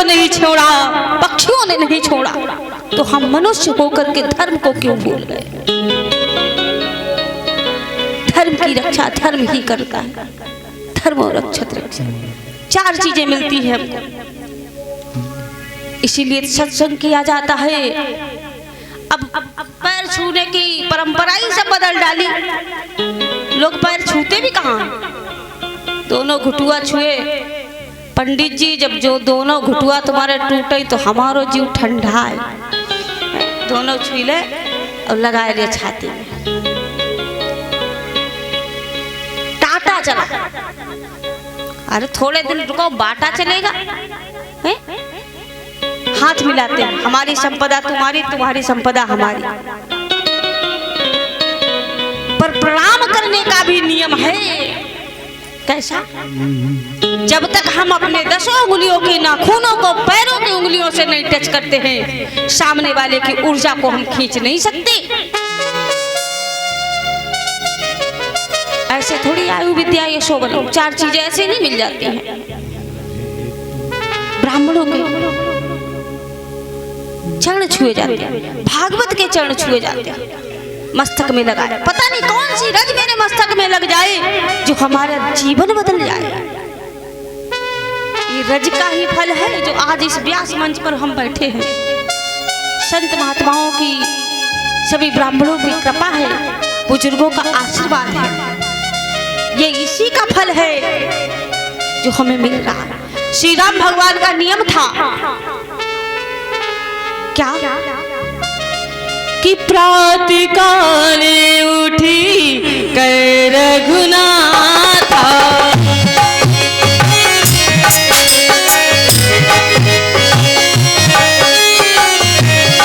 को नहीं छोड़ा, पक्षियों ने नहीं छोड़ा, तो हम मनुष्य होकर के धर्म को क्यों भूल गए? धर्म की रक्षा धर्म ही करता है। धर्म और रक्षत रक्षा, चार चीजें मिलती हैं हमको। इसीलिए सत्संग किया जाता है। अब पैर छूने की परंपरा ही सब बदल डाली। लोग पैर छूते भी कहाँ हैं? दोनों घुटुआ छुए। पंडित जी जब जो दोनों घुटुआ तुम्हारे टूटे तो हमारो जीव ठंडा है। दोनों छुई ले और लगाए ले छाती में। टाटा चला। अरे थोड़े दिन रुको, बाटा चलेगा है? हाथ मिलाते हैं, हमारी संपदा तुम्हारी, तुम्हारी संपदा हमारी। पर प्रणाम करने का भी नियम है। कैसा? जब तक हम अपने 10 उंगलियों की नाखूनों को पैरों की उंगलियों से नहीं टच करते हैं, सामने वाले की ऊर्जा को हम खींच नहीं सकते। ऐसे थोड़ी आयु विद्या ये शोभन, चार चीजें ऐसे नहीं मिल जाती हैं। ब्राह्मणों के चरण छुए जाते हैं, भागवत के चरण छुए जाते हैं, मस्तक में लगाए। पता नहीं कौन सी रज मेरे मस्तक में लग जाए जो हमारा जीवन बदल जाए। ये रज का ही फल है जो आज इस व्यास मंच पर हम बैठे हैं। संत महात्माओं की, सभी ब्राह्मणों की कृपा है, बुजुर्गों का आशीर्वाद है। ये इसी का फल है जो हमें मिल रहा है। श्री राम भगवान का नियम था क्या कि प्रातः काले उठी कर रघुनाथा,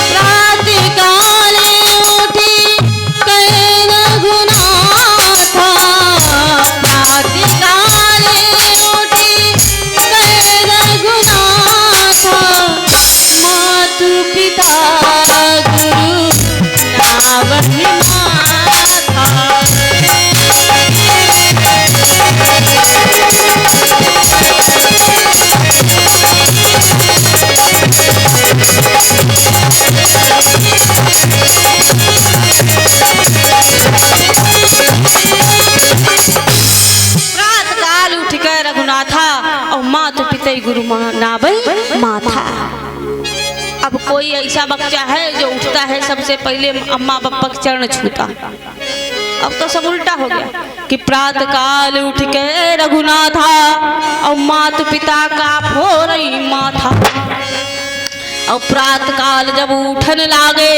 प्रातः काले उठी कर रघुनाथा, प्रातः काले उठी कर रघुनाथा, मातु पिता गुरु नावई माथा। अब कोई ऐसा बच्चा है जो उठता है सबसे पहले अम्मा पापा के चरण छूता। अब तो सब उल्टा हो गया कि प्रातः काल उठ के रघुनाथा और माता पिता का फोरई माथा। और प्रातः काल जब उठन लागे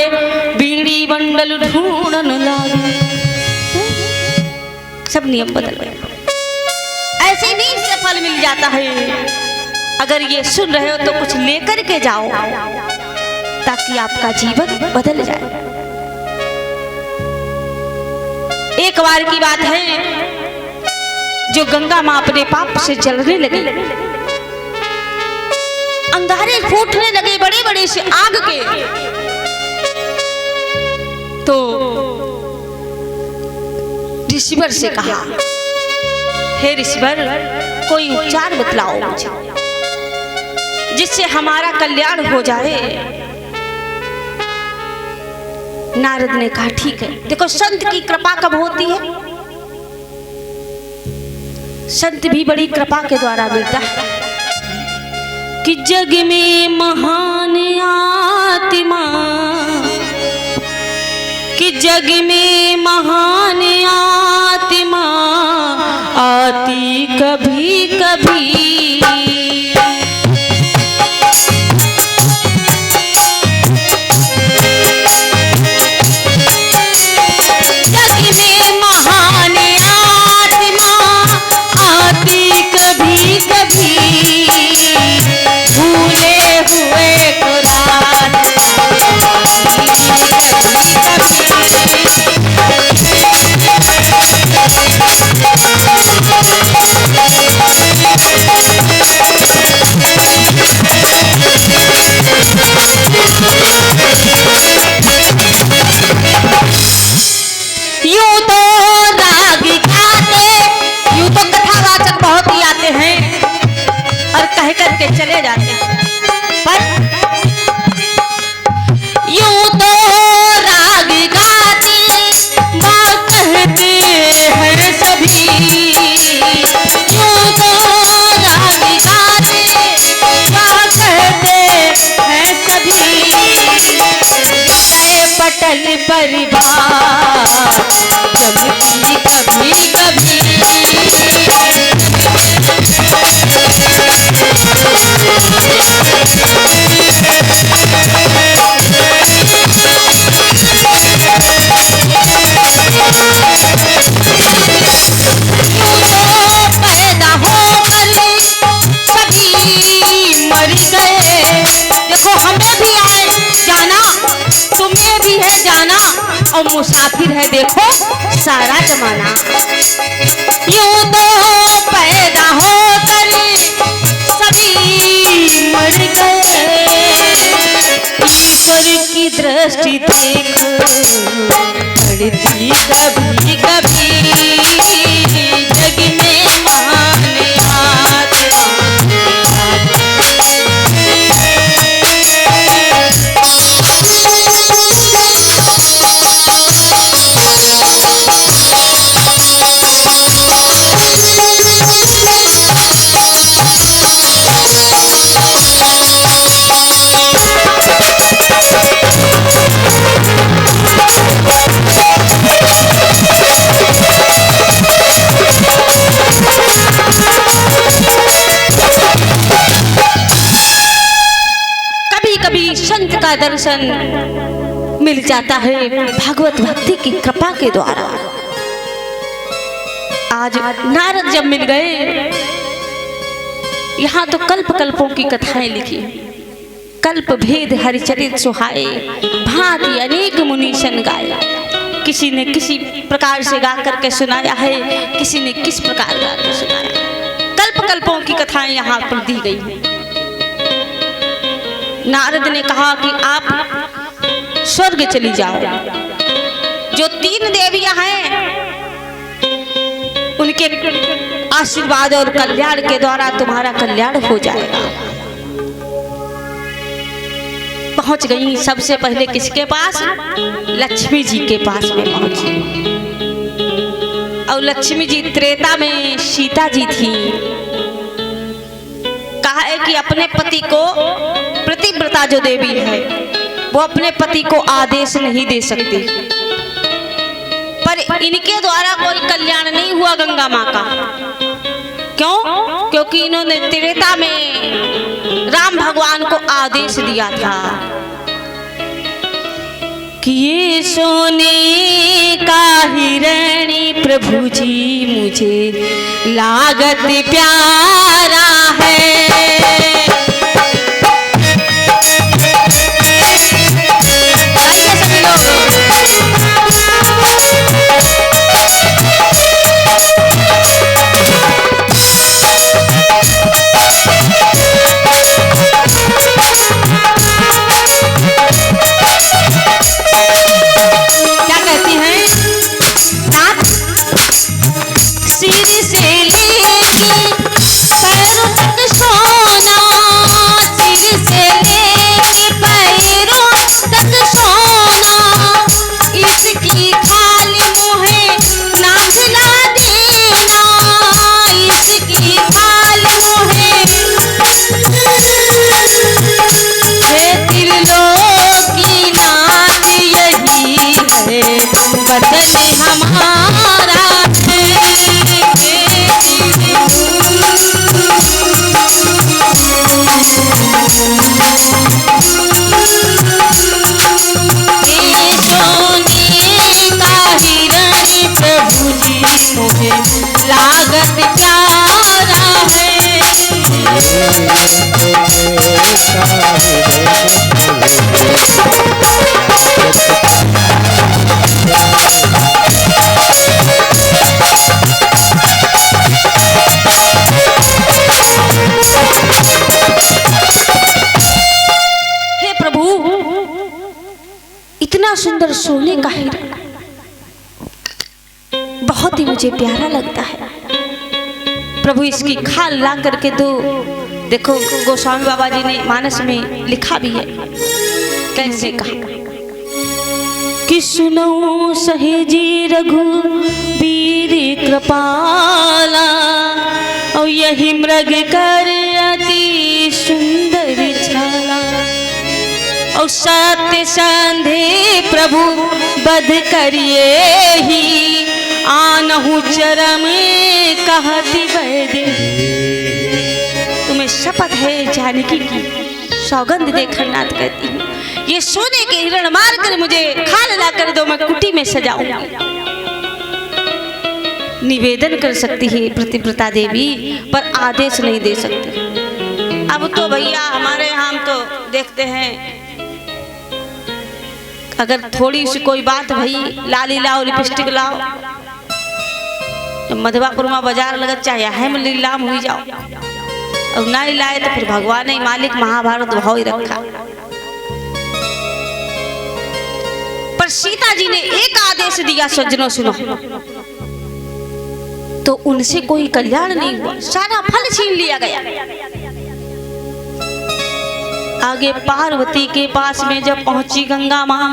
बीड़ी बंडल ढूंढन लागे। सब नियम बदल गए। ऐसे नहीं से फल मिल जाता है। अगर ये सुन रहे हो तो कुछ लेकर के जाओ ताकि आपका जीवन बदल जाए। एक बार की बात है, जो गंगा मां अपने पाप से जलने लगी, अंगारे फूटने लगे बड़े बड़े से आग के, तो ऋषिवर से कहा, हे ऋषिवर कोई उपचार बतलाओ मुझे जिससे हमारा कल्याण हो जाए। नारद ने कहा ठीक है। देखो संत की कृपा कब होती है? संत भी बड़ी कृपा के द्वारा मिलता है कि जग में महान आत्मा, कि जग में महान आत्मा आती कभी कभी। चले जाते हैं। देखो हमें भी आए जाना, तुम्हें भी है जाना, और मुसाफिर है देखो सारा जमाना। यूं तो पैदा होकर सभी मर गए, ईश्वर की दृष्टि देख पड़ती कभी कभी, जग में आने का दर्शन मिल जाता है भगवत भक्ति की कृपा के द्वारा। आज नारद जब मिल गए, यहाँ तो कल्प कल्पों की कथाएं लिखी, कल्प भेद हरिचरित सुहाए, भांति अनेक मुनीशन गाए। किसी ने किसी प्रकार से गा करके सुनाया है, किसी ने किस प्रकार गा कर सुनाया। कल्प कल्पों की कथाएं यहाँ पर दी गई हैं। नारद ने कहा कि आप स्वर्ग चली जाओ, जो 3 देवियां हैं उनके आशीर्वाद और कल्याण के द्वारा तुम्हारा कल्याण हो जाएगा। पहुंच गई सबसे पहले किसके पास? लक्ष्मी जी के पास में पहुंची। और लक्ष्मी जी त्रेता में सीता जी थी। कहा है कि अपने पति को, पतिव्रता जो देवी है वो अपने पति को आदेश नहीं दे सकती, पर इनके द्वारा कोई कल्याण नहीं हुआ गंगा माँ का। क्यों? क्योंकि इन्होंने त्रेता में राम भगवान को आदेश दिया था कि ये सोने का हिरणी प्रभु जी मुझे लागत प्यारा है। सुंदर सोने का हिरण बहुत ही मुझे प्यारा लगता है प्रभु। इसकी खाल ला करके दो। देखो गोस्वामी बाबा जी ने मानस में लिखा भी है, कैसे कहा कि सुनो सहेजी रघुबीर कृपाला, और यही मृग कर अति सुंदर छाला, और सत्य संधे प्रभु बध करिए ही, आनहु चरम कहती वैदे। तुम्हें शपथ है जानकी की, सौगंध देकर नाथ कहती हूँ, ये सोने के हिरण मार कर मुझे खाल ला कर दो, मैं कुटी में सजाऊंगा। निवेदन कर सकती है पतिव्रता देवी, पर आदेश नहीं दे सकती। अब तो भैया हमारे यहाँ तो देखते हैं अगर थोड़ी सी कोई बात भई, लाली लाओ लिपस्टिक लाओ, मधवापुर में बाजार लगत चाहे हम लीलाम हुई जाओ, और नहीं लाए तो फिर भगवान ही मालिक महाभारत भाव ही रखा। पर सीता जी ने एक आदेश दिया, सज्जनों सुनो, तो उनसे कोई कल्याण नहीं हुआ, सारा फल छीन लिया गया। आगे पार्वती के पास में जब पहुंची गंगा मां,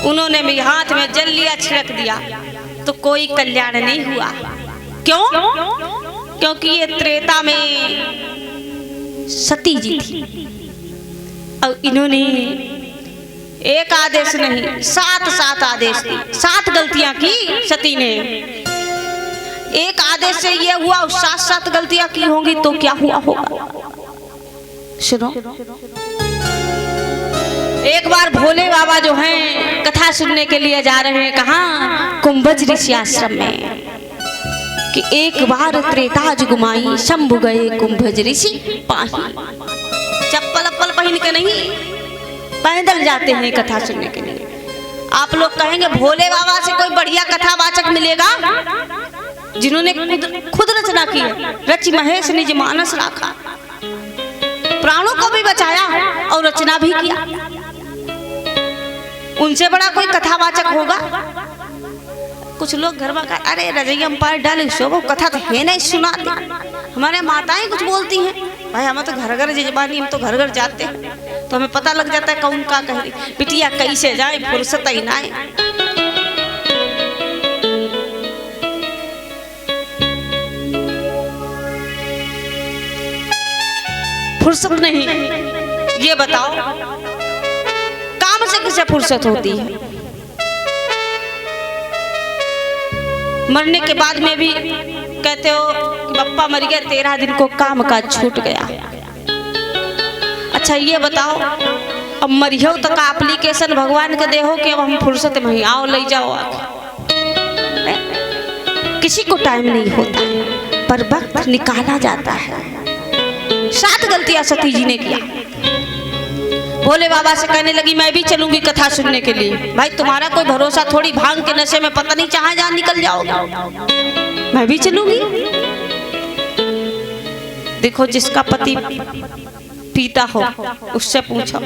उन्होंने भी हाथ में जल लिया, छिड़क दिया, तो कोई कल्याण नहीं हुआ। क्यों? क्योंकि ये त्रेता में सती जी थी, और इन्होंने एक आदेश नहीं, सात आदेश दी, 7 गलतियां की सती ने। एक आदेश से ये हुआ, और 7 गलतियां की होंगी तो क्या हुआ होगा। सुनो, एक बार भोले बाबा जो हैं कथा सुनने के लिए जा रहे हैं, कहाँ? कुंभज ऋषि आश्रम में, कि एक बार त्रेताज गुमाई, शंभु गए कुंभज ऋषि पाही। चप्पल अप्पल पहन के नहीं, पैदल जाते हैं कथा सुनने के लिए। आप लोग कहेंगे भोले बाबा से कोई बढ़िया कथावाचक मिलेगा जिन्होंने खुद रचना की है, रचि महेश निज मानस राखा, प्राणों को भी बचाया और रचना भी किया। उनसे बड़ा कोई कथावाचक होगा? कुछ लोग घर में अरे रजैया पार डाले सो वो कथा तो है नहीं सुनाते। हमारे माताएं कुछ बोलती हैं, भाई हम तो घर घर जजबानी, हम तो घर घर जाते हैं, तो हमें पता लग जाता है कौन का कह रही, बिटिया कैसे जाए, फुर्सत ही ना है। फुर्सत नहीं, ये बताओ काम से किसे फुर्सत होती है? मरने के बाद में भी कहते हो कि बप्पा मर गया, 13 दिन को काम काज छूट गया। अच्छा ये बताओ, अब मरियो तक एप्लीकेशन भगवान के देहो कि अब हम फुर्सत में आओ ले जाओ। किसी को टाइम नहीं होता, पर वक्त निकाला जाता है। 7 गलतियां सती जी ने किया। भोले बाबा से कहने लगी मैं भी चलूंगी कथा सुनने के लिए। भाई तुम्हारा कोई भरोसा थोड़ी, भांग के नशे में पता नहीं कहां जान निकल जाओगे। मैं भी चलूंगी। देखो जिसका पति पीता हो उससे पूछो।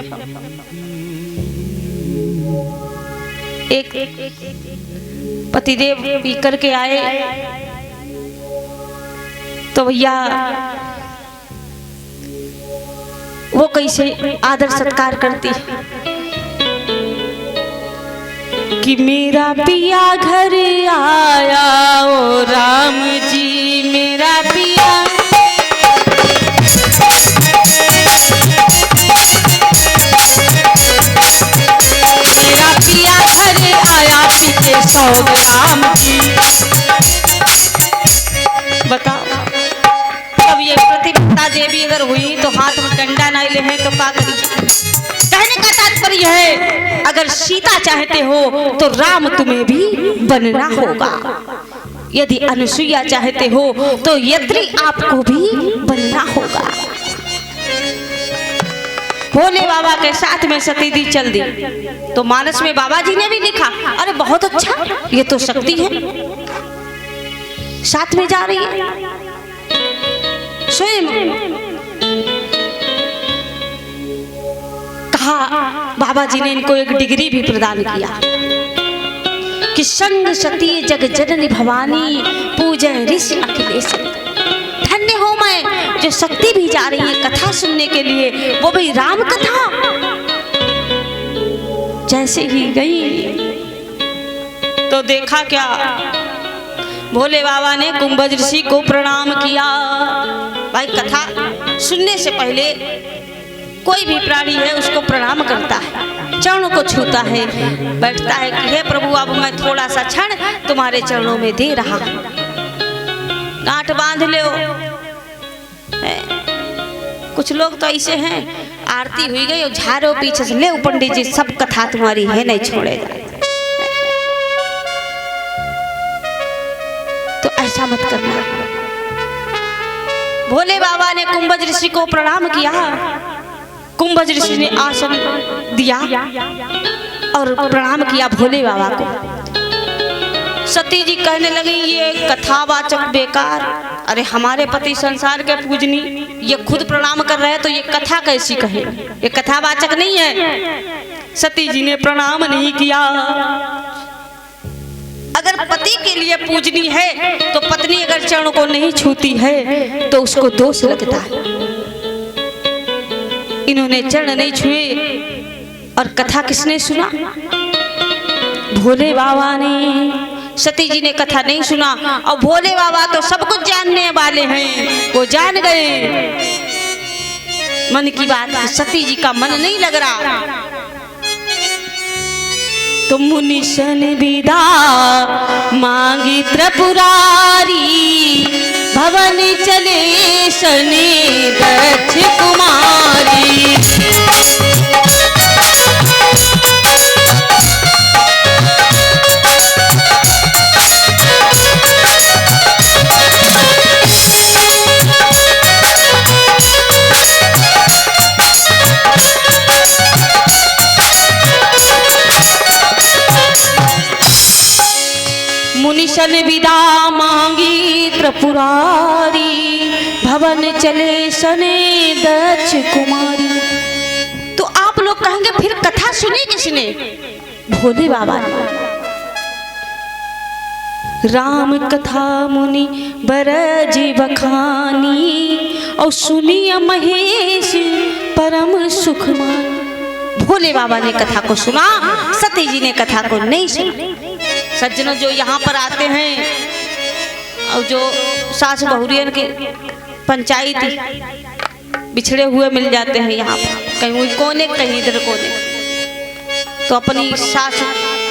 एक पतिदेव पी करके आए तो भैया वो कैसे आदर सत्कार करती कि मेरा पिया घर आया, ओ राम जी मेरा पिया, मेरा पिया घर आया, पीते 100 ग्राम जी। बताओ अब ये प्रतिपदा देवी अगर हुई तो हाथ में डंडा नहीं ले तो क्या करी? कहने का तात्पर्य है अगर सीता चाहते हो तो राम तुम्हें भी बनना होगा, यदि अनुसुईया चाहते हो तो यत्री आपको भी बनना होगा। भोले बाबा के साथ में सती दी चल दी तो मानस में बाबा जी ने भी लिखा, अरे बहुत अच्छा, ये तो शक्ति है, साथ में जा रही है। स्वयं कहा बाबा जी ने इनको एक डिग्री भी प्रदान किया कि संग सती जग जननी भवानी पूजय ऋषि अखिलेश। धन्य हो मैं जो शक्ति भी जा रही है कथा सुनने के लिए, वो भी राम कथा। जैसे ही गई तो देखा क्या, भोले बाबा ने कुंभज ऋषि को प्रणाम किया। भाई कथा सुनने से पहले कोई भी प्राणी है उसको प्रणाम करता है, चरणों को छूता है, बैठता है कि हे प्रभु अब मैं थोड़ा सा क्षण तुम्हारे चरणों में दे रहा हूं, गांठ बांध लो। कुछ लोग तो ऐसे हैं, आरती हुई गई और झाड़ो पीछे से ले पंडित जी सब कथा तुम्हारी है नहीं छोड़ेगा। तो ऐसा मत करना। भोले बाबा ने कुंभज ऋषि को प्रणाम किया कुंभज ऋषि ने आसन दिया और प्रणाम किया भोले बाबा को। सती जी कहने लगी ये कथावाचक बेकार, अरे हमारे पति संसार के पूजनी, ये खुद प्रणाम कर रहे हैं तो ये कथा कैसी कहे, ये कथावाचक नहीं है। सती जी ने प्रणाम नहीं किया। अगर पति के लिए पूजनी है तो पत्नी अगर चरण को नहीं छूती है तो उसको दोष लगता है। इन्होंने चरण नहीं छुए और कथा किसने सुना? भोले बाबा ने। सती जी ने कथा नहीं सुना और भोले बाबा तो सब कुछ जानने वाले हैं, वो जान गए मन की बात। सती जी का मन नहीं लग रहा तो मुनिशन विदा मांगी त्रिपुरारी, भवन चले सने दक्ष कुमारी। मुनिशन विदा मांगी त्रिपुरारी, भवन चले सने दक्ष कुमारी। तो आप लोग कहेंगे फिर कथा सुनी किसने? भोले बाबा ने। राम कथा मुनि बरज बखानी, और सुनी महेश परम सुख मान। भोले बाबा ने कथा को सुना, सती जी ने कथा को नहीं सुना। सज्जनों जो यहाँ पर आते हैं और जो सास बहुरियन के पंचायती बिछड़े हुए मिल जाते हैं यहाँ पर, कहीं कोने कहीं इधर कोने, तो अपनी सास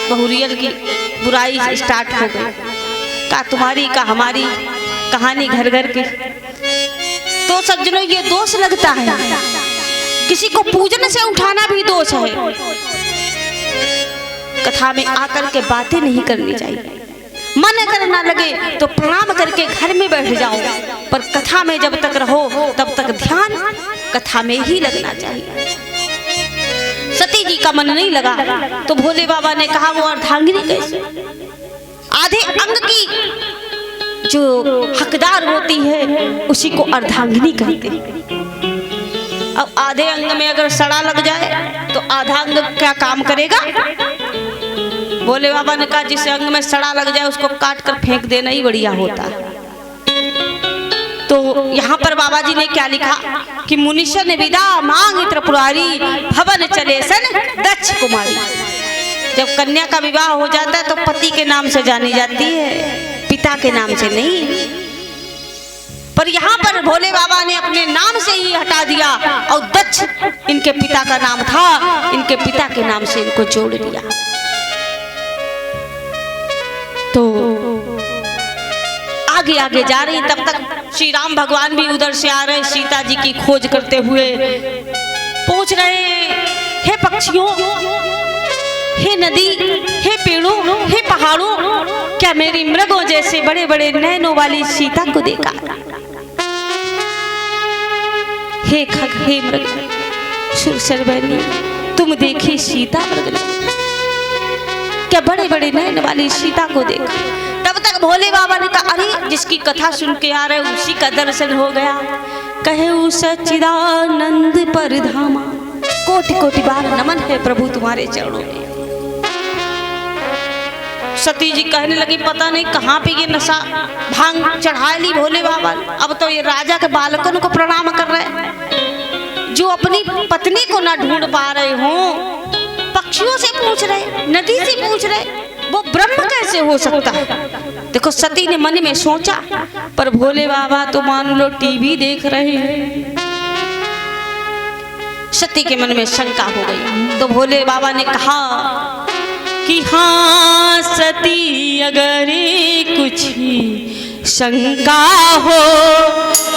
बहुरियन की बुराई स्टार्ट हो गई। का तुम्हारी का हमारी कहानी घर घर की। तो सज्जनों ये दोष लगता है, किसी को पूजन से उठाना भी दोष है। कथा में आकर के बातें नहीं करनी चाहिए। मन अगर ना लगे तो प्रणाम करके घर में बैठ जाओ, पर कथा में जब तक रहो तब तक ध्यान कथा में ही लगना चाहिए। सती जी का मन नहीं लगा तो भोले बाबा ने कहा वो अर्धांगिनी कैसे? आधे अंग की जो हकदार होती है उसी को अर्धांगिनी कहते हैं। अब आधे अंग में अगर सड़ा लग जाए तो आधा अंग क्या काम करेगा? भोले बाबा ने कहा जिस अंग में सड़ा लग जाए उसको काट कर फेंक देना ही बढ़िया होता है। तो यहाँ पर बाबा जी ने क्या लिखा कि मुनिशन विदा मांग त्रिपुरारी, भवन चले सन दक्ष कुमारी। जब कन्या का विवाह हो जाता है तो पति के नाम से जानी जाती है, पिता के नाम से नहीं। पर यहाँ पर भोले बाबा ने अपने नाम से ही हटा दिया और दक्ष इनके पिता का नाम था, इनके पिता के नाम से इनको जोड़ दिया। तो आगे आगे जा रही, तब तक श्री राम भगवान भी उधर से आ रहे, सीता जी की खोज करते हुए पूछ रहे, हे पक्षियों, हे नदी, हे पेड़ों, हे पहाड़ों, क्या मेरी मृगों जैसे बड़े बड़े नैनों वाली सीता को देखा? हे खग, हे मृग, सुरसर बहनी, तुम देखी सीता मृग ने, क्या बड़े बड़े नैन वाली सीता को देखा? तब तक भोले बाबा ने कहा अरे जिसकी कथा सुन के आ रहे उसी का दर्शन हो गया। कहे सच्चिदानंद परधामा, कोटि कोटि बार नमन है प्रभु तुम्हारे चरणों में। सती जी कहने लगी पता नहीं कहाँ पे ये नशा भांग चढ़ा ली भोले बाबा। अब तो ये राजा के बालकों को प्रणाम कर रहे, जो अपनी पत्नी को ना ढूंढ पा रहे हो, पक्षियों से पूछ रहे, नदी से पूछ रहे, वो ब्रह्म कैसे हो सकता है? देखो सती ने मन में सोचा, पर भोले बाबा तो मान लो टीवी देख रहे हैं। सती के मन में शंका हो गई। तो भोले बाबा ने कहा कि हाँ सती अगर कुछ शंका हो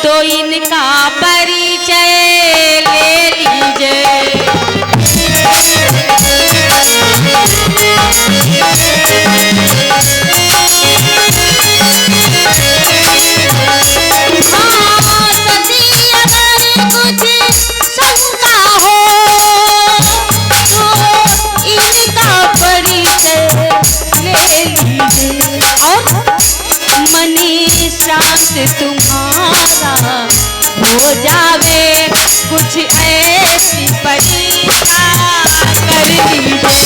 तो इनका परिचय ले लीजिए। हाँ सती अगर कुछ शंका हो जावे, कुछ ऐसी परीक्षा कर दीजिए।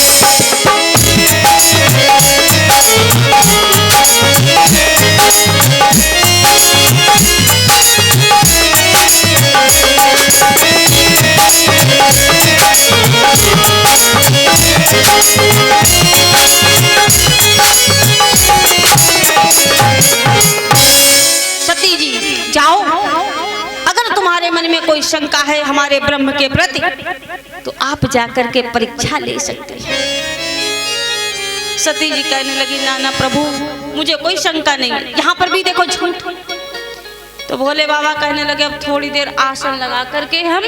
सती जी जाओ, अगर तुम्हारे मन में कोई शंका है हमारे ब्रह्म के प्रति तो आप जाकर के परीक्षा ले सकते हैं। सती जी कहने लगी ना ना प्रभु मुझे कोई शंका नहीं, यहाँ पर भी देखो झूठ। तो भोले बाबा कहने लगे अब थोड़ी देर आसन लगा करके हम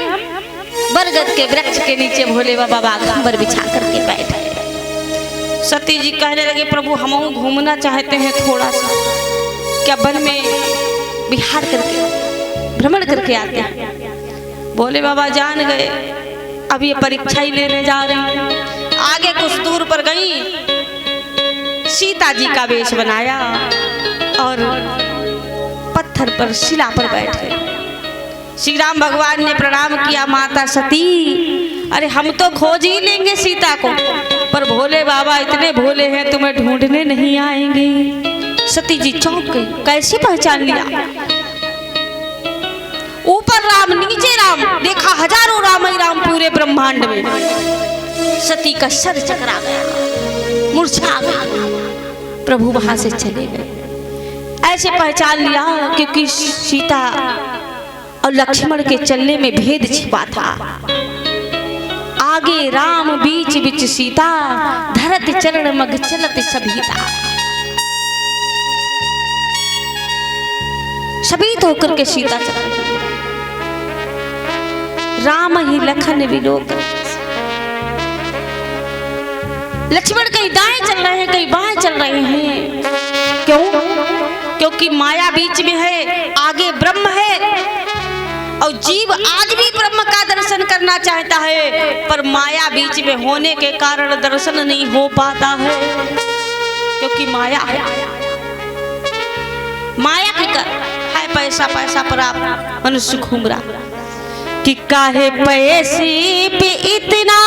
बरगद के वृक्ष के नीचे भोले बाबा बाघंबर बिछा करके बैठ गए। सती जी कहने लगे प्रभु हम घूमना चाहते हैं थोड़ा सा, क्या वन में विहार करके भ्रमण करके आते हैं। भोले बाबा जान गए अब ये परीक्षा ही लेने जा रहे हैं। आगे कुछ दूर पर गई, सीता जी का वेश बनाया और पत्थर पर शिला पर बैठ गए। श्री राम भगवान ने प्रणाम किया, माता सती अरे हम तो खोज ही लेंगे सीता को, पर भोले बाबा इतने भोले हैं तुम्हें ढूंढने नहीं आएंगे। सती जी चौंक गई, कैसे पहचान लिया? ऊपर राम नीचे राम, देखा हजारों राम ही राम पूरे ब्रह्मांड में। सती का सर चकरा गया, मूर्छा गया। प्रभु वहां से चले गए। ऐसे पहचान लिया क्योंकि सीता और लक्ष्मण के चलने में भेद छिपा था। आगे राम बीच बीच सीता, धरत चरण मग चलत सभीता। सभीत होकर के सीता चल रही है, राम ही लखन विलोक। लक्ष्मण कहीं दाएं चल रहे हैं कहीं बाएं चल रहे हैं। क्यों? क्योंकि माया बीच में है, आगे ब्रह्म है और जीव आज भी ब्रह्म का दर्शन करना चाहता है, पर माया बीच में होने के कारण दर्शन नहीं हो पाता है, क्योंकि माया है। माया के कर है पैसा, पैसा पर आप मनुष्य घूम रहा कि काहे पैसे पे इतना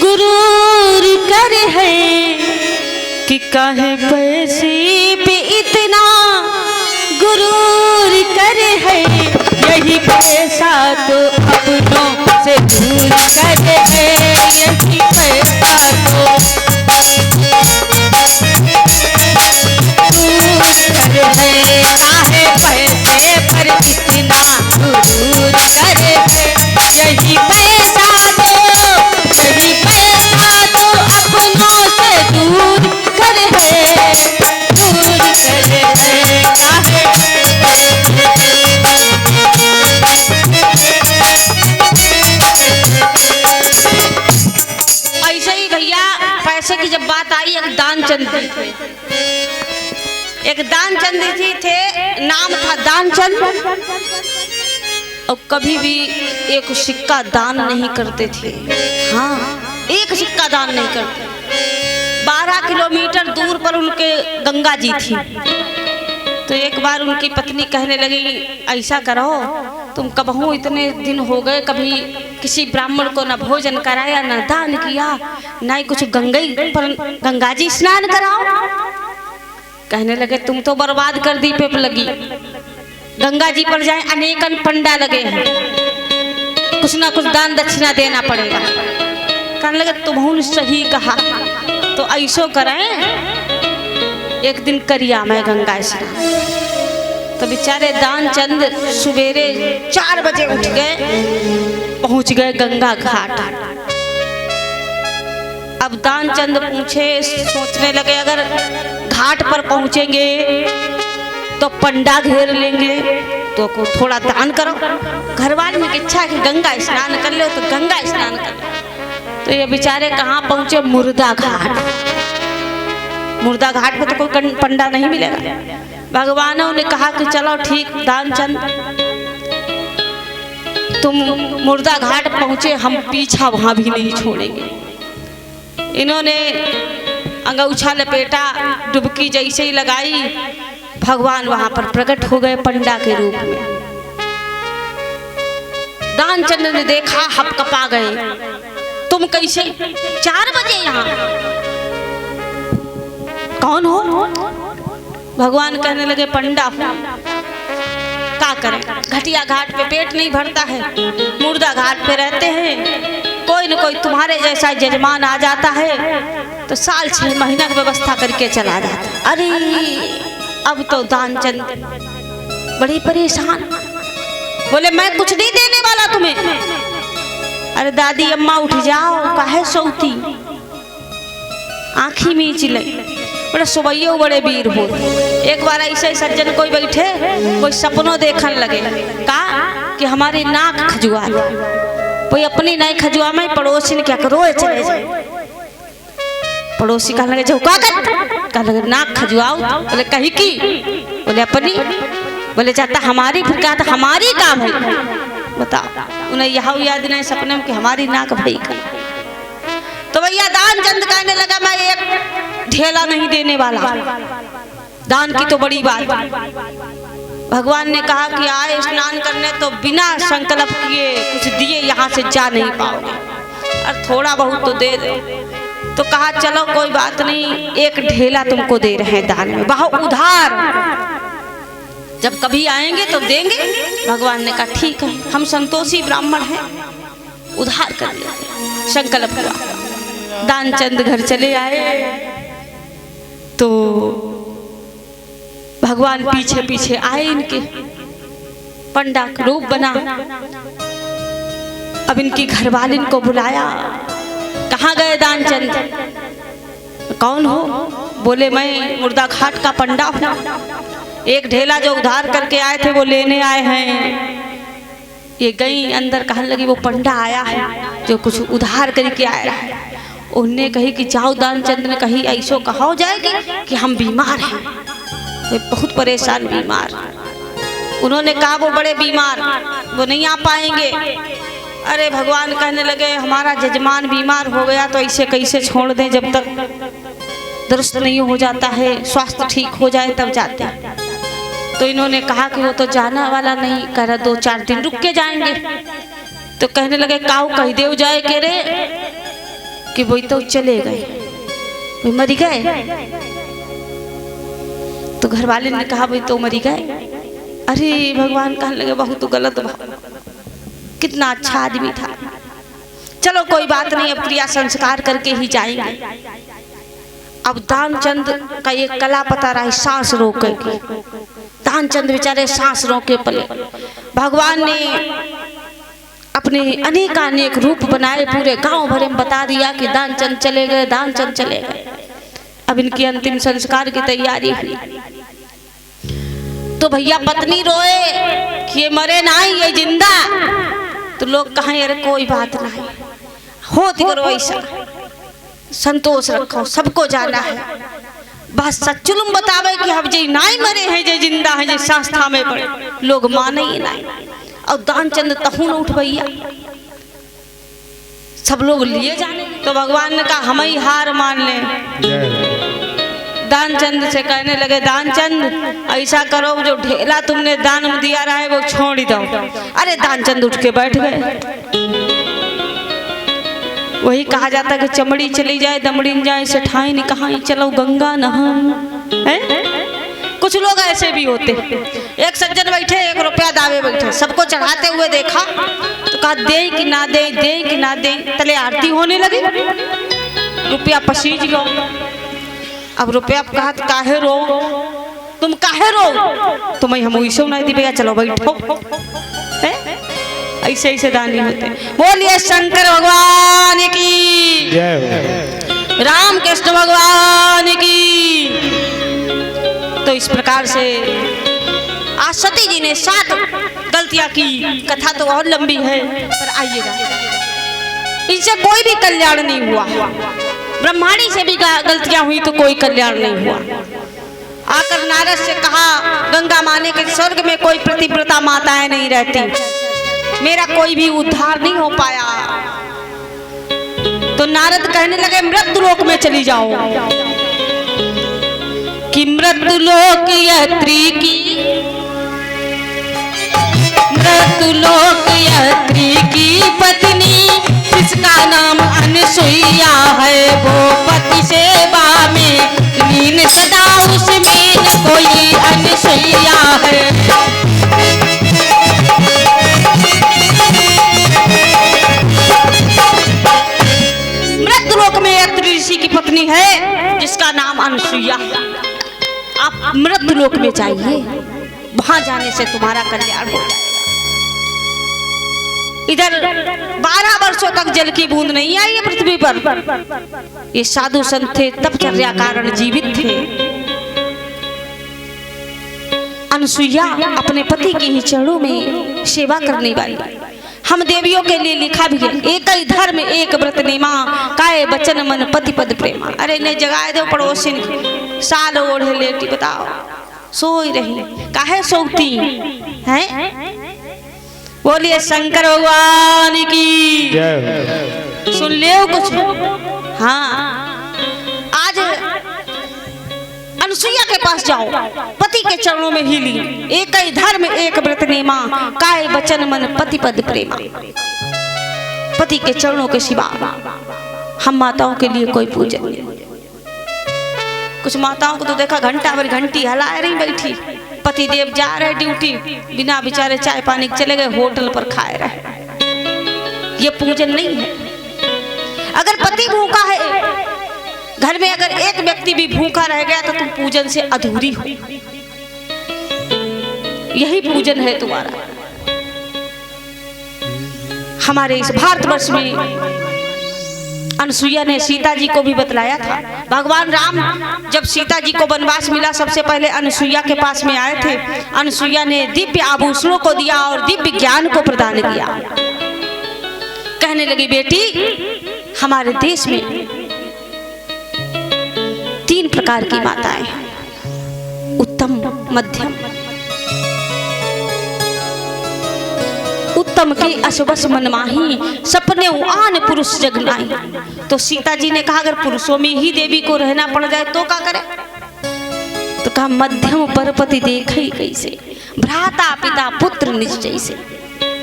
गुरूर कर है, कि काहे पैसे पे इतना गुरूर कर है। यही पैसा तो अपनों से दूर कर है, यही पैसा तो दूर कर है। काहे पैसे पर इतना गुरूर कर है, यही पैसा तो अपनों से दूर कर है, दूर कर है। काहे ऐसे ही भैया पैसे की जब बात आई, एक दानचंद जी थे, एक दानचंद जी थे, नाम था दानचंद, और कभी भी एक सिक्का दान नहीं करते थे। हाँ, एक सिक्का दान नहीं करते। 12 किलोमीटर दूर पर उनके गंगा जी थी। तो एक बार उनकी पत्नी कहने लगी ऐसा करो, तुम कबहू इतने दिन हो गए कभी किसी ब्राह्मण को न भोजन कराया, न दान किया, न ही कुछ गंगा जी स्नान कराओ। कहने लगे तुम तो बर्बाद कर दी पे लगी। गंगा जी पर जाए अनेकन पंडा लगे हैं, कुछ ना कुछ दान दक्षिणा देना पड़ेगा। कहने लगे तुम्हें सही कहा, तो ऐसो करें एक दिन करिया मैं गंगा स्नान। तो बेचारे दानचंद सवेरे 4 बजे उठ गए, पहुंच गए गंगा घाट। अब दानचंद पूछे, सोचने लगे अगर घाट पर पहुंचेंगे तो पंडा घेर लेंगे, तो को थोड़ा दान करो। घर वाले में इच्छा है कि गंगा स्नान कर लो, तो गंगा स्नान कर लो। तो ये बेचारे कहाँ पहुंचे? मुर्दा घाट। मुर्दा घाट पे तो कोई पंडा नहीं मिलेगा। भगवानों ने कहा कि चलो ठीक दानचंद, तुम मुर्दा घाट पहुंचे, हम पीछा वहां भी नहीं छोड़ेंगे। इन्होंने अंगूछा लपेटा, डुबकी जैसे ही लगाई, भगवान वहां पर प्रकट हो गए पंडा के रूप में। दानचंद ने देखा, हपकपा गए। तुम कैसे 4 बजे यहाँ? कौन हो? भगवान कहने लगे पंडा हूँ। क्या करें, घटिया घाट पे पेट नहीं भरता है, मुर्दा घाट पे रहते हैं। कोई न कोई तुम्हारे जैसा जजमान आ जाता है तो साल 6 महीना की व्यवस्था करके चला जाता। अरे अब तो दानचंद बड़ी परेशान, बोले मैं कुछ नहीं देने वाला तुम्हें। अरे दादी अम्मा उठ जाओ, काहे सोती? आँखी मीच लई, बड़े सुबैयो बड़े वीर हो। एक बार ऐसे सज्जन कोई बैठे, कोई सपनों देखने लगे, कहा कि हमारी नाक खजुआ, कोई अपनी नहीं खजुआ में पड़ोसी ने क्या करो चले जाए। पड़ोसी कहने लगे झुका कर, कहने लगे नाक खजुआओ। बोले कही की? बोले अपनी। बोले चाहता हमारी, फिर क्या था हमारी काम है बताओ। उन्हें यह याद नहीं सपने में कि हमारी नाक भाई का। तो भैया दानचंद कहने लगा मैं एक ढेला नहीं देने वाला, दान की तो बड़ी बात। भगवान ने कहा कि आए स्नान करने तो बिना संकल्प किए कुछ दिए यहाँ से जा नहीं पाओगे, और थोड़ा बहुत तो दे दो। तो कहा चलो कोई बात नहीं, एक ढेला तुमको दे रहे हैं दान में, बहुत उधार, जब कभी आएंगे तो देंगे। भगवान ने कहा ठीक है, हम संतोषी ब्राह्मण हैं, उधार कर लेते। संकल्प हुआ, दानचंद घर चले आए तो भगवान पीछे पीछे आए इनके, पंडा का रूप बना। अब इनकी घरवालिन को बुलाया, कहाँ गए दानचंद? कौन हो? बोले मैं मुर्दा घाट का पंडा हूँ, एक ढेला जो उधार करके आए थे वो लेने आए हैं। ये गई अंदर, कहने लगी वो पंडा आया है जो कुछ उधार करके आया है। उनने कही कि जाओ, दानचंद ने कही ऐसो कहा हो जाएगी कि हम बीमार हैं, वे बहुत परेशान बीमार। उन्होंने कहा वो बड़े बीमार, वो नहीं आ पाएंगे। अरे भगवान कहने लगे हमारा जजमान बीमार हो गया तो ऐसे कैसे छोड़ दें, जब तक दुरुस्त नहीं हो जाता है, स्वास्थ्य ठीक हो जाए तब जाते हैं। तो इन्होंने कहा कि वो तो जाना वाला नहीं, कह रहा 2-4 दिन रुक के जाएंगे। तो कहने लगे काऊ कह देव जाए के रे कि वही तो चले गए, वे मरी गए। तो घरवाले ने कहा भाई तो मरी गए। अरे भगवान कहने लगे बहुत गलत बात, कितना अच्छा आदमी था, चलो कोई बात नहीं, अब क्रिया संस्कार करके ही जाएंगे। अब दानचंद का ये कला पता रहा, सांस रोक करके दानचंद बेचारे सांस रोके पले। भगवान ने अपने अनेक रूप बनाए, पूरे गांव भरे में बता दिया कि दानचंद चले गए, दानचंद चले गए। अब इनकी अंतिम संस्कार की तैयारी हुई तो भैया पत्नी रोए कि ये मरे नहीं, ये जिंदा। तो लोग कहें अरे कोई बात नहीं, होती करो ऐसा, संतोष रखो, सबको जाना है। बस सच्चुलुम बतावे कि हम जे नहीं मरे हैं, जे जिंदा है, जे संस्था में पड़े, लोग माने ही नहीं। और दानचंद तहु न उठ भैया, सब लोग लिए जाने। तो भगवान ने कहा हम ही हार मान ले। दानचंद से कहने लगे दानचंद ऐसा करो, जो ढेला तुमने दान में दिया रहा है वो छोड़ ही दो। अरे दानचंद उठ के बैठ गए। वही कहा जाता कि चमड़ी चली जाए दमड़ी न जाए, सेठाई नहीं कहा चलो गंगा नहा। कुछ लोग ऐसे भी होते। एक सज्जन बैठे, 1 रुपया दावे बैठे, सबको चढ़ाते हुए देखा तो कहा दे कि ना दे, दे कि ना दे। तले आरती होने लगी, रुपया पसीज गो। अब रुपया कहा काहे रो, तुम काहे रो? तुम्हें हम वैसे नहीं दी भैया, चलो बैठो। ऐसे ऐसे दानी होते। बोलिए शंकर भगवान की जय, राम कृष्ण भगवान की। तो इस प्रकार से आज सती जी ने 7 गलतियां की। कथा तो और लंबी है, पर आइएगा, इनसे कोई भी कल्याण नहीं हुआ। ब्रह्माणी से भी गलतियां हुई तो कोई कल्याण नहीं हुआ। आकर नारद से कहा गंगा माने के स्वर्ग में कोई प्रतिव्रता माताएं नहीं रहती, मेरा कोई भी उद्धार नहीं हो पाया। तो नारद कहने लगे मृत्युलोक में चली जाओ, कि मृत्युलोक यात्री की, मृत्युलोक यात्री पत्नी है जिसका नाम अनसुईया। आप मृत्युलोक में जाइए, वहां जाने से तुम्हारा कल्याण हो जाएगा। इधर 12 वर्षों तक जल की बूंद नहीं आई है पृथ्वी पर। ये साधु संत थे, तपचर्या कारण जीवित थे। अनसुईया अपने पति के ही चरणों में सेवा करने वाली। हम देवियों के लिए लिखा भी है, एक ही धर्म एक व्रत नेमा, काय बचन मन पति पद प्रेमा। अरे ने जगाए दो पड़ोसिन, साल ओढ़े लेटी बताओ सोई रही काहे सोती हैं। बोलिए शंकर भगवान की। सुन ले कुछ। हाँ, आज अनसुईया के पास जाओ, पति के चरणों में ही ली। एक ही धर्म एक व्रत नेमा, काय बचन मन पति पद प्रेमा। पति के चरणों के सिवा हम माताओं के लिए कोई पूजन नहीं। कुछ माताओं को तो देखा घंटा भर घंटी हला रही बैठी, पति देव जा रहे ड्यूटी, बिना बेचारे चाय पानी चले गए होटल पर खाए रहे। ये पूजन नहीं है। अगर पति भूखा है, घर में अगर एक व्यक्ति भी भूखा रह गया तो तुम पूजन से अधूरी हो। यही पूजन है तुम्हारा। हमारे इस भारतवर्ष में अनसुईया ने सीता जी को भी बतलाया था। भगवान राम जब सीता जी को वनवास मिला, सबसे पहले अनसुईया के पास में आए थे। अनसुईया ने दिव्य आभूषणों को दिया और दिव्य ज्ञान को प्रदान किया। कहने लगी, बेटी हमारे देश में 3 प्रकार की माताएं हैं, उत्तम, मध्यम, उत्तम की अशुभस मनमाही, सपने आन पुरुष जगनाई। तो सीता जी ने कहा अगर पुरुषों में ही देवी को रहना पड़ जाए तो क्या करे? तो कहा मध्यम परपति देखे कैसे, भ्राता पिता पुत्र निज जैसे।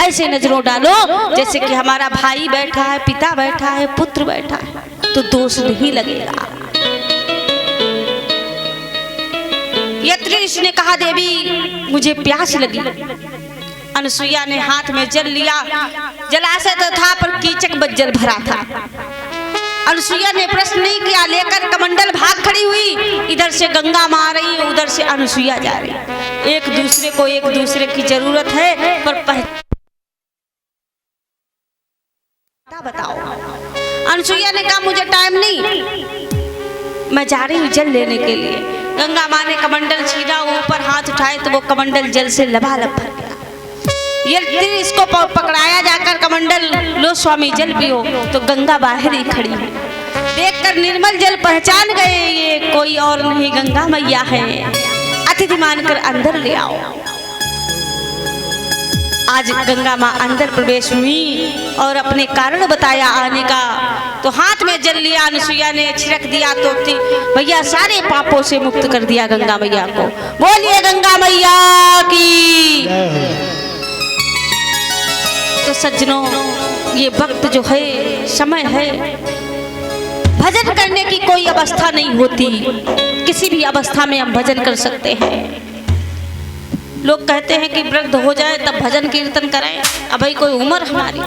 ऐसे नजरों डालो जैसे कि हमारा भाई बैठा है, पिता बैठा है, पुत्र बैठा है, तो दोष नहीं लगेगा। यत्री ने कहा देवी मुझे प्यास लगी। अनसुईया ने हाथ में जल लिया। जलाशय तो था पर कीचक बज्जल भरा था। अनसुईया ने प्रश्न नहीं किया, लेकर कमंडल भाग खड़ी हुई। इधर से गंगा मां आ रही, उधर से अनसुईया जा रही। एक दूसरे को एक दूसरे की जरूरत है, पर बताओ। अनसुईया ने कहा मुझे टाइम नहीं, मैं जा रही हूँ जल लेने के लिए। गंगा मां ने कमंडल छीना, ऊपर हाथ उठाए तो वो कमंडल जल से लबालब भर गया। ये इसको पकड़ाया जाकर कमंडल, लो स्वामी जल पियो। तो गंगा बाहर ही खड़ी है। देखकर निर्मल जल पहचान गए, ये कोई और नहीं गंगा मैया है। अतिथि मानकर अंदर ले आओ। आज गंगा मां अंदर प्रवेश हुई और अपने कारण बताया आने का। तो हाथ में जल लिया, अनसुईया ने छिड़क दिया तो भैया सारे पापों से मुक्त कर दिया गंगा मैया को। बोलिए गंगा मैया की। तो सज्जनों, ये वक्त जो है, समय है, भजन करने की कोई अवस्था नहीं होती। किसी भी अवस्था में हम भजन कर सकते हैं। लोग कहते हैं कि वृद्ध हो जाए तब भजन कीर्तन करें। अब भाई कोई उम्र हमारी,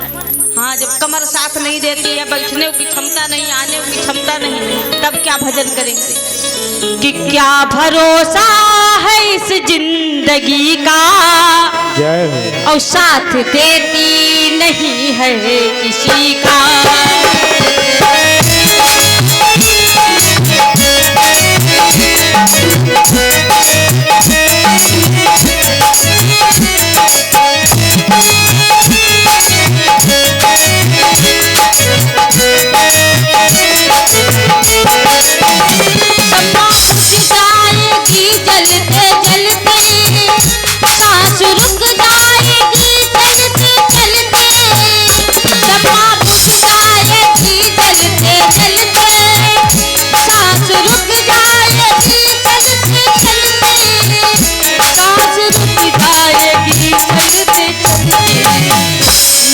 हाँ जब कमर साथ नहीं देती है, बैठने की क्षमता नहीं, आने की क्षमता नहीं, तब क्या भजन करेंगे? कि क्या भरोसा है इस जिंदगी का, और साथ देती नहीं है किसी का।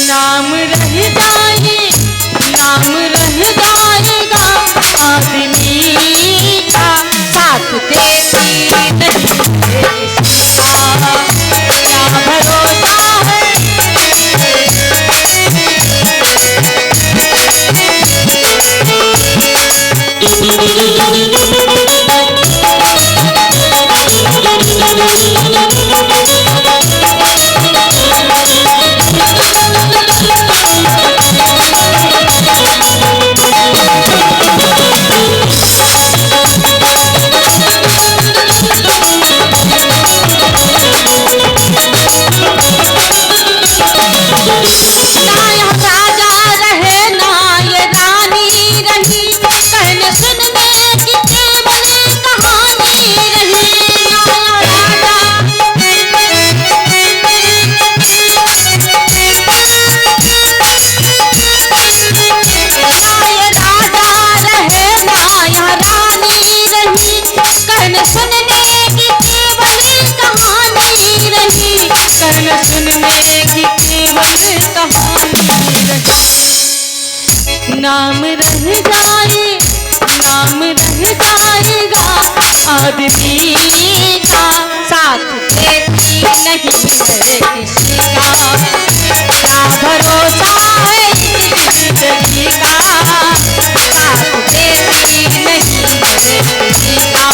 नाम रह जाएगा आदमी का, साथ देती नहीं क्या भरोसा है। नाम रह जाएगा आदमी का, साथ देती नहीं है किसी का, क्या भरोसा है जिंदगी का, साथ देती नहीं है किसी का।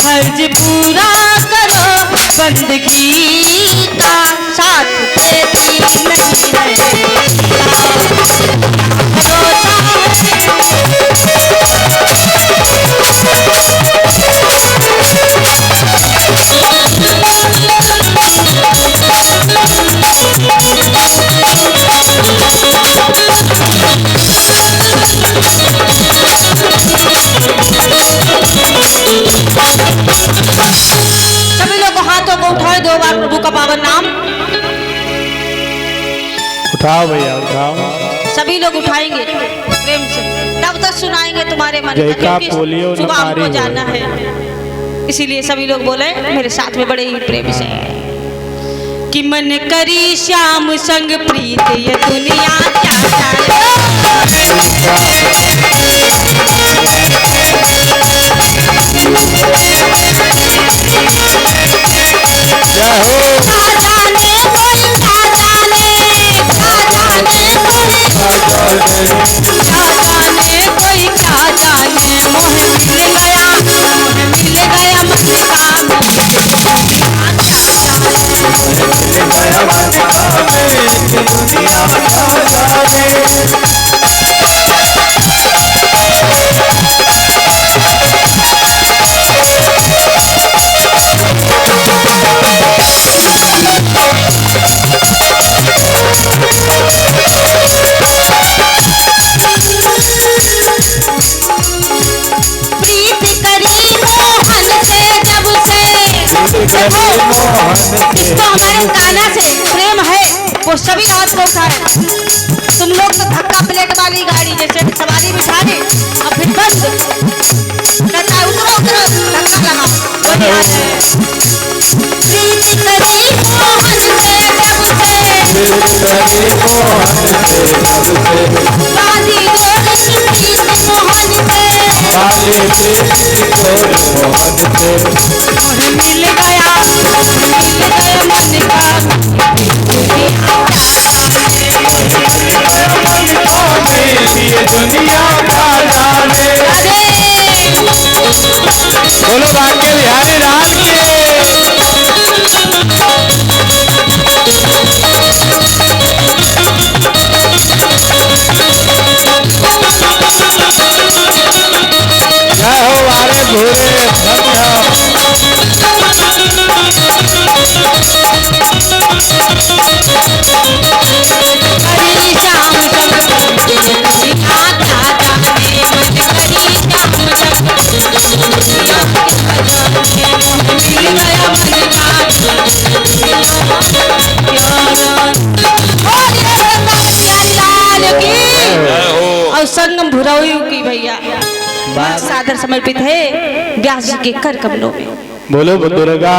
फर्ज पूरा करो बंदगी का, साथ देती नहीं है उठाए 2 बार प्रभु का पावन नाम उठाओ भैया उठाओ। सभी लोग उठाएंगे प्रेम से, तब तक सुनाएंगे तुम्हारे मन का, सुबह हमको जाना है, इसीलिए सभी लोग बोले मेरे साथ में बड़े ही प्रेम से कि मन करी श्याम संग प्रीत ये दुनिया क्या कोई क्या जाने, मोह मिल गया मन इसको हमारे काना से प्रेम है वो सभी हाथ को उठाए। तुम लोग तो धक्का प्लेट वाली गाड़ी जैसे सवारी बिठा दी अब फिर बंद कहता उतरो उतरो धक्का लगाओ वो नहीं आ रहे। प्रीत करी मोहन से बाजी गोरखी प्रीत मोहन से मिल गया मन का दुनिया का जाने। बोलो भाग्य बिहारी लाल के। जय हो वारे भूरे और संगम भुरऊ की भैया सादर समर्पित है व्यास जी के कर कमलों में। बोलो दुर्गा।